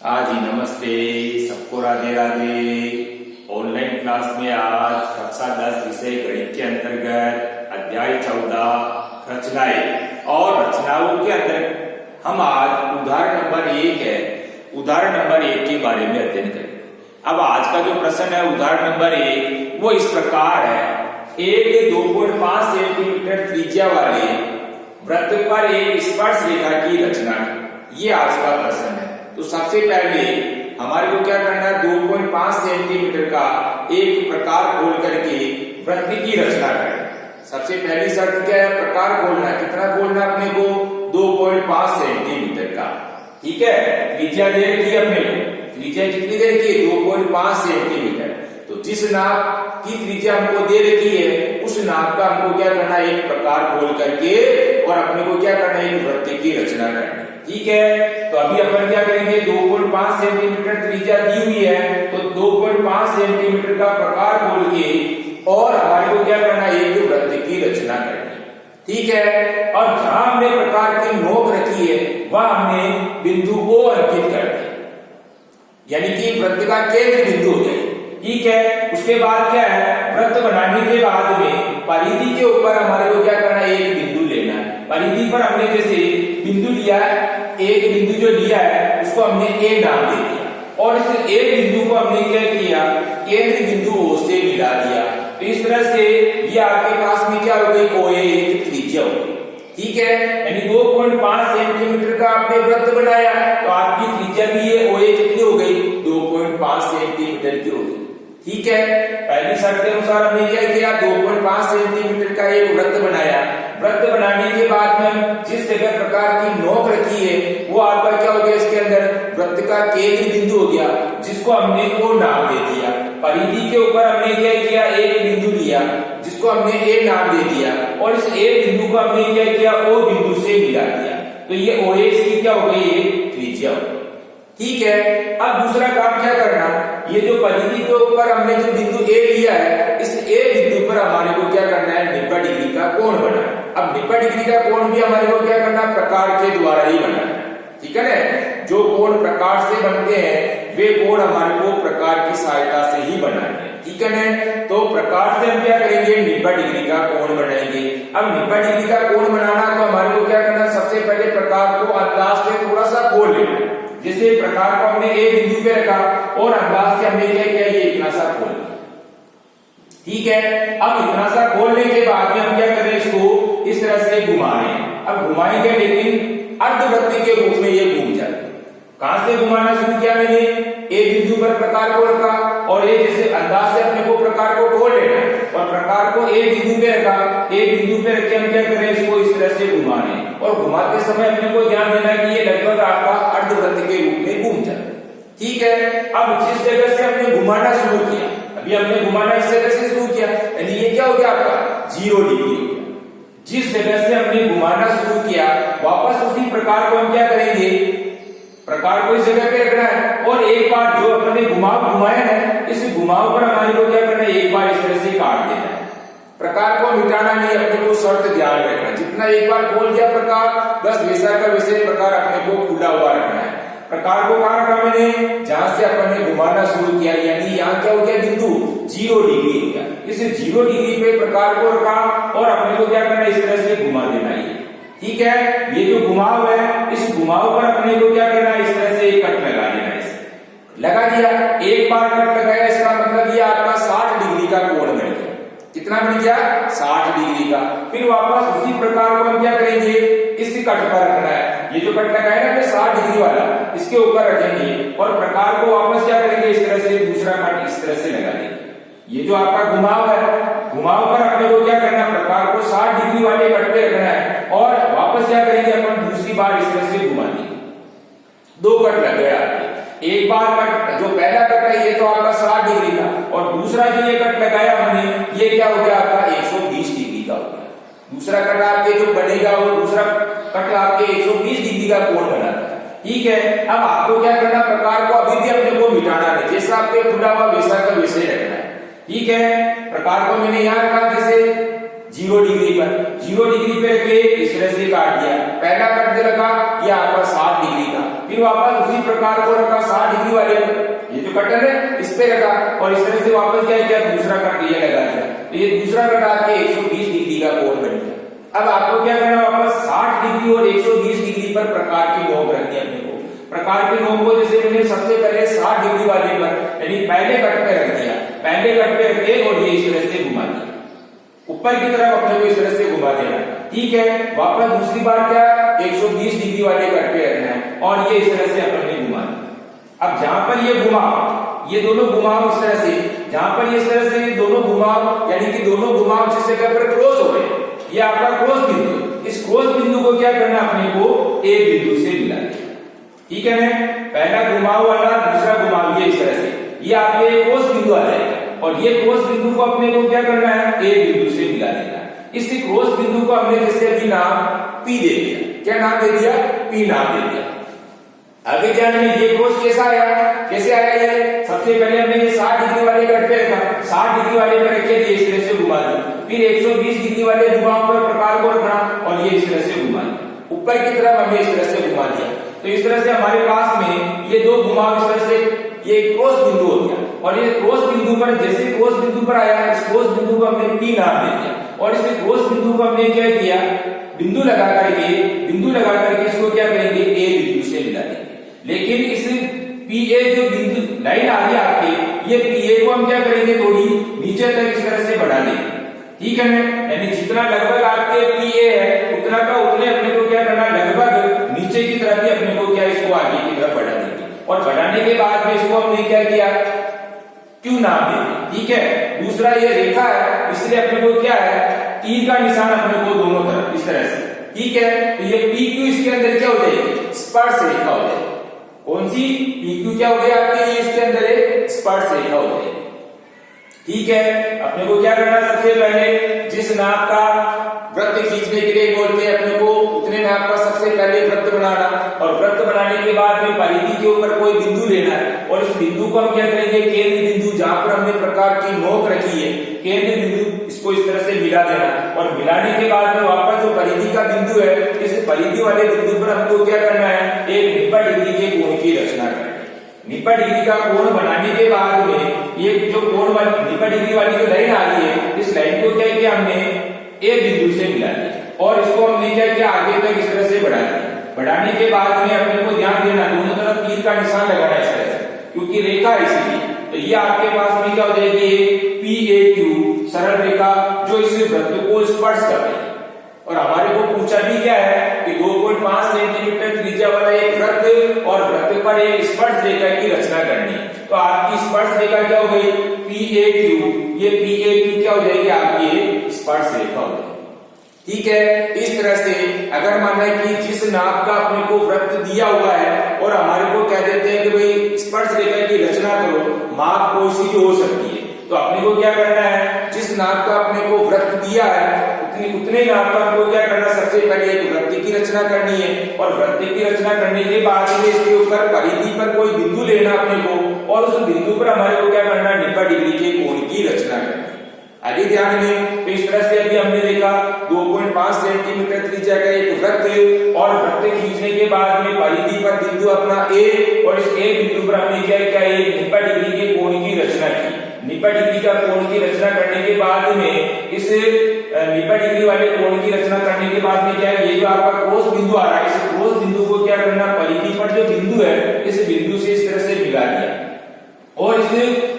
हाँ जी, नमस्ते सबको, राधे राधे। ऑनलाइन क्लास में आज कक्षा 10 विषय गणित के अंतर्गत अध्याय 14 रचनाएं और रचनाओं के अंतर्गत हम आज उदाहरण नंबर 1 है, उदाहरण नंबर 1 के बारे में अध्ययन करेंगे। अब आज का जो प्रश्न है उदाहरण नंबर 1 वो इस प्रकार है। एक 2.5 सेंटीमीटर त्रिज्या वाले वृत्त पर एक स्पर्श रेखा की रचना, ये आज का प्रश्न है। तो सबसे पहले हमारे को क्या करना है, 2.5 सेंटीमीटर का एक प्रकार खोल करके वृत्त की रचना करना। सबसे पहली शर्त क्या है, प्रकार खोलना है। कितना खोलना है अपने को, 2.5 सेंटीमीटर का। ठीक है, त्रिज्या दे रखी है अपने को, त्रिज्या कितनी दे रखी है, 2.5 सेंटीमीटर। तो जिस नाप की त्रिज्या हमको दे रखी है उस नाप का हमको क्या करना है, एक प्रकार खोल करके और अपने को क्या करना है, एक वृत्त की रचना करनी। ठीक है, तो अभी अपन क्या करेंगे, 2.5 सेंटीमीटर त्रिज्या दी हुई है तो 2.5 सेंटीमीटर का प्रकार खोल के और हमारे को क्या करना है, एक वृत्त की रचना करनी। ठीक है, और जहां हमने प्रकार की नोक रखी है वह हमने बिंदु को अंकित कर दिया, यानी कि वृत्त का केंद्र बिंदु हो जाए। ठीक है, उसके बाद क्या है, वृत्त बनाने के बाद में परिधि के ऊपर हमारे को क्या करना है, एक बिंदु लेना है। परिधि पर हमने जैसे बिंदु लिया है, एक बिंदु जो लिया है उसको हमने ए नाम दे दिया और इस ए बिंदु को हमने क्या किया, केंद्र बिंदु ओ से मिला दिया। तो इस तरह से ये आपके पास में क्या हो गई, OA एक त्रिज्या हो गई। ठीक है, यानी 2.5 सेंटीमीटर का आपने वृत्त बनाया तो आपकी त्रिज्या भी ये OA कितनी हो गई, 2.5 सेंटीमीटर की हो गई। ठीक है, पहली शर्त के अनुसार हमने क्या किया, 2.5 सेंटीमीटर का एक वृत्त बनाया। वृत्त बनाने के बाद में जिस जगह प्रकार की नोक रखी है वो आपका क्या हो गया, इसके अंदर वृत्त का केंद्र बिंदु हो गया जिसको हमने O नाम दे दिया। परिधि के ऊपर हमने क्या किया, एक बिंदु लिया जिसको हमने A नाम दे दिया और इस A बिंदु को हमने क्या किया, O बिंदु से मिला दिया। तो ये OA की क्या हो गई, एक त्रिज्या हो गई। ठीक है, अब दूसरा काम क्या करना, ये जो परिधि के ऊपर हमने जो बिंदु A लिया है इस A बिंदु पर हमारे को क्या करना है, 90 डिग्री का कोण बनाना। अब 90 डिग्री का कोण भी हमारे को क्या करना, प्रकार के द्वारा ही बनाना है। ठीक है ना, जो कोण प्रकार से बनते हैं वे कोण हमारे को प्रकार की सहायता से ही बनाने हैं। ठीक है ना, तो प्रकार से हम क्या करेंगे, 90 डिग्री का कोण बनाएंगे। अब 90 डिग्री का कोण बनाना तो हमारे को क्या करना, सबसे पहले प्रकार को अंदाज से थोड़ा सा खोल लेना। जैसे प्रकार को हमने ए बिंदु पे रखा और अंदाज से हमने क्या किया, ये इतना सा खोल लिया। ठीक है, अब इतना सा खोलने के बाद में हम क्या करें, इसको इस तरह से घुमा रहे हैं। अब घुमाएंगे लेकिन अर्धवृत्त के रूप में ये घूम जाए। कहां से घुमाना शुरू किया मैंने, ए बिंदु पर प्रकार को रखा और ये जैसे अंदाज से अपने को प्रकार को खोल लेना और प्रकार को ए बिंदु पे रखा। ए बिंदु पे रख के हम क्या करें, इसको इस तरह से घुमा रहे हैं और घुमाते समय अपने को ध्यान देना कि ये लगभग आपका अर्धवृत्त के रूप में घूम जाए। ठीक है, अब जिस जगह से हमने घुमाना शुरू किया, अभी हमने घुमाना इस जगह से शुरू किया, यानी ये क्या हो गया आपका 0 डिग्री हो गया। जिस जगह से हमने घुमाना शुरू किया वापस उसी प्रकार को हम क्या करेंगे, प्रकार को इस जगह पे रखना है और एक बार जो अपने घुमाव घुमाया है इस घुमाव पर हमारे को क्या करना है, एक बार इस तरह से काट देना है। प्रकार को मिटाना नहीं, अपने को शर्त ध्यान रखना, जितना एक बार खोल दिया प्रकार बस वैसा का वैसे प्रकार अपने को खुला हुआ रखना है। प्रकार को कहां रखा मैंने, जहां से अपन ने घुमाना शुरू किया, यानी यहाँ क्या हो गया, बिंदु 0 डिग्री हो गया। इस 0 डिग्री पे प्रकार को रखा और अपने को क्या करना है, इस तरह से घुमा देना है। ठीक है, ये जो घुमाव है इस घुमाव पर अपने को क्या करना है, इस तरह से एक कट लगा देना है। लगा दिया, एक बार कट लगाया इसका मतलब ये आपका 60 डिग्री का कोण बन गया। कितना बन गया, 60 डिग्री का। फिर वापस उसी प्रकार को हम क्या करेंगे, इस कट पर रखना है। ये जो कट लगाया ना 60 डिग्री वाला इसके ऊपर रखेंगे और प्रकार को वापस क्या करेंगे, इस तरह से दूसरा कट इस तरह से लगा देंगे। ये जो आपका घुमाव है, घुमाव पर अपने को क्या करना, प्रकार को 60 डिग्री वाले कट पे रखना है और वापस क्या करेंगे, अपन दूसरी बार इस तरह से घुमा देंगे। 2 कट लग गया, एक बार कट, जो पहला कट है ये तो आपका 60 डिग्री का और दूसरा जो ये कट लगाया हमने ये क्या हो गया आपका 120 डिग्री का हो गया। दूसरा कट आपके जो बनेगा वो दूसरा कट आपके 120 डिग्री का कोण बनाता है। ठीक है, अब आपको क्या करना, प्रकार को अभी भी अपने को मिटाना नहीं, जैसा आपके खुला हुआ वैसा का वैसे रखना है। ठीक है, प्रकार को मैंने यहाँ रखा जैसे 0 डिग्री पर, 0 डिग्री पे रख के इस तरह से काट दिया। पहला कट जो लगा ये आपका 60 डिग्री का, फिर फिर वापस उसी प्रकार को रखा 60 डिग्री वाले पर, ये जो कटर है इस पे रखा और इस तरह से वापस क्या किया, दूसरा कट ये लगा दिया, तो ये दूसरा कट आके 120 डिग्री का कोण बन गया। अब आपको क्या करना है, वापस 60 डिग्री और 120 डिग्री पर प्रकार की नोक रखनी है अपने को। प्रकार की नोक को जैसे मैंने सबसे पहले 60 डिग्री वाले पर यानी पहले कट पे रख दिया, पहले कट पे रख के और ये इस तरह से घुमा दिया ऊपर की तरफ, अपने को इस तरह से घुमा देना, ठीक है। वापस दूसरी बार क्या 120 डिग्री वाले कट पे रखना है और ये इस तरह से अपने घुमा दिया। अब जहां पर ये घुमाव, ये दोनों घुमाव इस तरह से, जहां पर ये इस तरह से दोनों घुमाव यानी कि दोनों घुमाव जिस जगह पर क्रॉस हो गए, ये आपका क्रॉस बिंदु, इस क्रॉस बिंदु को क्या करना अपने को ए बिंदु से मिला देना, ठीक है ना। पहला घुमाव वाला दूसरा घुमाव ये इस तरह से, ये आपके क्रॉस बिंदु आ जाएगा और ये क्रॉस बिंदु को अपने को क्या करना है, ए बिंदु से मिला देना। इस क्रॉस बिंदु को हमने जैसे अभी नाम पी दे दिया, क्या नाम दे दिया, पी नाम दे दिया। आगे ध्यान में ये क्रॉस कैसा आया, कैसे आया ये, सबसे पहले हमने ये 60 डिग्री वाले कट पे रखा, 60 डिग्री वाले पर रखे ये इस तरह से घुमा दिया, फिर 120 डिग्री वाले घुमाव पर प्रकार को रखना और ये इस तरह से घुमा दिया, ऊपर की तरफ हमने इस तरह से घुमा दिया। तो इस तरह से हमारे पास में ये दो घुमाव इस तरह से ये क्रॉस बिंदु हो गया और ये क्रॉस बिंदु पर जैसे क्रॉस बिंदु पर आया, इस क्रॉस बिंदु को हमने पी नाम दे दिया और इस क्रॉस बिंदु को हमने क्या किया, बिंदु लगा करके इसको क्या करेंगे, ए बिंदु से मिला देंगे। लेकिन इस पी ए जो बिंदु लाइन आ रही है आपके, ये पी ए को हम क्या करेंगे, थोड़ी नीचे तक इस तरह से बढ़ा देंगे, ठीक है ना। यानी जितना लगभग आपके पी ए है उतना का उतने अपने को क्या करना, लगभग नीचे की तरफ ही अपने को क्या इसको आगे की तरफ बढ़ा देंगे और बढ़ाने के बाद में इसको हमने क्या किया, क्यू नाम देंगे, ठीक है। दूसरा ये रेखा है इसलिए अपने को क्या है, तीर का निशान अपने को दोनों तरफ इस तरह से, ठीक है। तो ये पी क्यू इसके अंदर क्या हो जाएगी, स्पर्श रेखा हो जाएगी। कौन सी, पी क्यू क्या हो गया आपके, इसके अंदर एक स्पर्श रेखा हो जाएगी, ठीक है। अपने को क्या करना, सबसे पहले जिस नाप का वृत्त खींचने के लिए बोलते हैं अपने को, उतने नाप का सबसे पहले वृत्त बनाना और वृत्त बनाने के बाद में परिधि के ऊपर कोई बिंदु लेना है और इस बिंदु को हम क्या करेंगे, केंद्र बिंदु, जहां पर हमने प्रकार की नोक रखी है, केंद्र बिंदु इसको इस तरह से मिला देना और मिलाने के बाद में वापस जो परिधि का बिंदु है, इस परिधि वाले बिंदु पर हमको क्या करना है, एक 90 डिग्री के कोण की रचना करना है। 90 डिग्री का कोण बनाने के बाद में ये जो कोण वाली 90 डिग्री वाली जो लाइन आ रही है, इस लाइन को क्या किया हमने, ए बिंदु से मिला दिया और इसको हमने क्या किया, आगे तक इस तरह से बढ़ा दिया। बढ़ाने के बाद में अपने को ध्यान देना, दोनों तरफ तीर का निशान लगाना इस तरह से, क्योंकि रेखा इसीलिए, तो ये आपके पास में क्या हो जाएगी, पी ए क्यू सरल रेखा जो इस वृत्त को स्पर्श कर रही है। और हमारे को पूछा भी क्या है कि 2.5 सेंटीमीटर त्रिज्या वाला एक वृत्त और वृत्त पर एक स्पर्श रेखा की रचना करनी है। तो आपकी स्पर्श रेखा क्या हो गई, पी ए क्यू, ये पी ए क्यू क्या हो जाएगी, आपकी स्पर्श रेखा हो जाएगी, ठीक है। इस तरह से अगर माना कि जिस नाप का अपने को वृत्त दिया हुआ है और हमारे को कह देते हैं कि भाई स्पर्श रेखा की रचना करो, माप कोई सी भी हो सकती है, तो अपने को क्या करना है, जिस नाप का अपने को वृत्त दिया है उतने नाप का हमको क्या करना, सबसे पहले एक वृत्त की रचना करनी है और वृत्त की रचना करने के बाद में इसके ऊपर परिधि पर कोई बिंदु लेना अपने को और उस बिंदु पर हमारे को क्या करना, 90 डिग्री के कोण की रचना करनी। आगे ध्यान में, तो इस तरह से अभी हमने देखा 2.5 सेंटीमीटर त्रिज्या का एक वृत्त और वृत्त खींचने के बाद में परिधि पर बिंदु अपना ए और इस ए बिंदु पर हमने क्या किया, एक 90 डिग्री के कोण की रचना की। 90 डिग्री का कोण की रचना करने के बाद में इस 90 डिग्री वाले कोण की रचना करने के बाद में क्या है, ये जो आपका क्रॉस बिंदु आ रहा है, इस क्रॉस बिंदु को क्या करना, परिधि पर जो बिंदु है इस बिंदु से इस तरह से मिला दिया और इस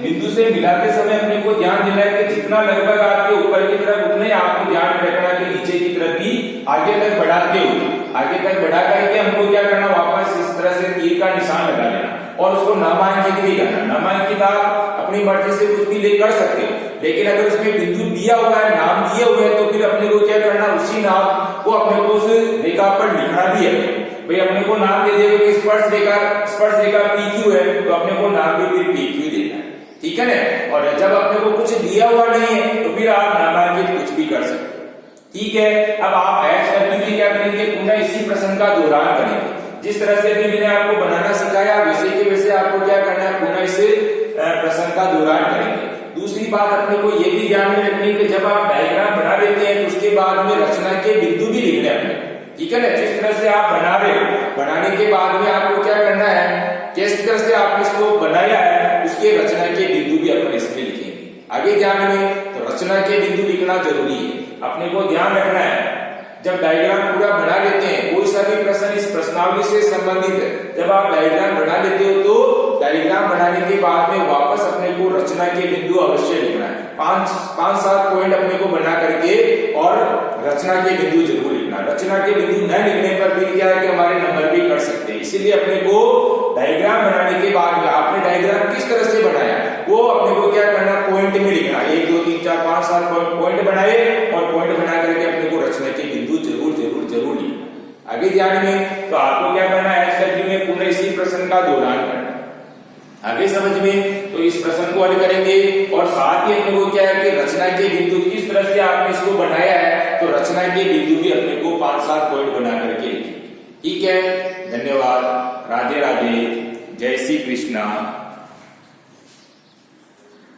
बिंदु से मिलाते समय अपने को ध्यान देना है कि जितना लगभग आपके ऊपर की तरफ उतने आपको ध्यान रखना कि नीचे की तरफ भी आगे तक बढ़ाते हुए, आगे तक बढ़ा करके हमको क्या करना, वापस इस तरह से तीर का निशान लगा लेना और उसको नामांकित भी करना। नामांकित आप अपनी मर्जी से कुछ भी ले कर सकते हो, लेकिन अगर उसमें बिंदु दिया हुआ है, नाम दिए हुए हैं, तो फिर अपने को क्या करना, उसी नाम को अपने को उस रेखा पर लिखना भी है। भाई अपने को नाम दे देगा कि स्पर्श रेखा पी क्यू है, तो अपने को नाम भी फिर पी क्यू देना है, ठीक है ना। और जब अपने को कुछ दिया हुआ नहीं है तो फिर आप नामांकित कुछ भी कर सकते हो, ठीक है। अब आप HW की क्या करेंगे, पुनः इसी प्रश्न का दोहरान करेंगे। जिस तरह से अभी मैंने आपको बनाना सिखाया वैसे के वैसे आपको क्या करना है, पुनः इस प्रश्न का दोहरान करेंगे। दूसरी बात अपने को ये भी ध्यान में रखनी है कि जब आप डायग्राम बना लेते हैं तो उसके बाद में रचना के बिंदु भी लिखने हैं, ठीक है ना। जिस तरह से आप बना रहे हो, बनाने के बाद में आपको क्या करना है, किस तरह से आपने इसको बनाया है उसके रचना के बिंदु भी अपन इसमें लिखेंगे। आगे ध्यान में तो रचना के बिंदु लिखना जरूरी है, अपने को ध्यान रखना है। जब डायग्राम पूरा बना लेते हैं, कोई सा भी प्रश्न इस प्रश्नावली से संबंधित है, जब आप डायग्राम बना लेते हो तो डायग्राम बनाने के बाद में वापस अपने को रचना के बिंदु अवश्य लिखना है। 5-7 पॉइंट अपने को बना करके और रचना के बिंदु जरूर लिखना। रचना के बिंदु न लिखने पर भी क्या है कि हमारे नंबर भी कट सकते हैं। इसीलिए अपने को डायग्राम बनाने के बाद में आपने डायग्राम किस तरह से बनाया वो अपने को क्या करना, पॉइंट में लिखना। 1 2 3 4 5 7 पॉइंट बनाए और पॉइंट बना करके अपने को रचना के बिंदु जरूर लिखना। आगे ध्यान में तो आपको क्या करना है, एसडब्ल्यू में पुनः इसी प्रश्न का दोहरान करना। आगे समझ में तो इस प्रश्न को हल करेंगे और साथ ही अपने को क्या है कि रचना के बिंदु किस तरह से आपने इसको बनाया है, तो रचना के बिंदु भी अपने को 5-7 पॉइंट बना करके लिखें। ठीक है, धन्यवाद, राधे राधे, जय श्री कृष्णा।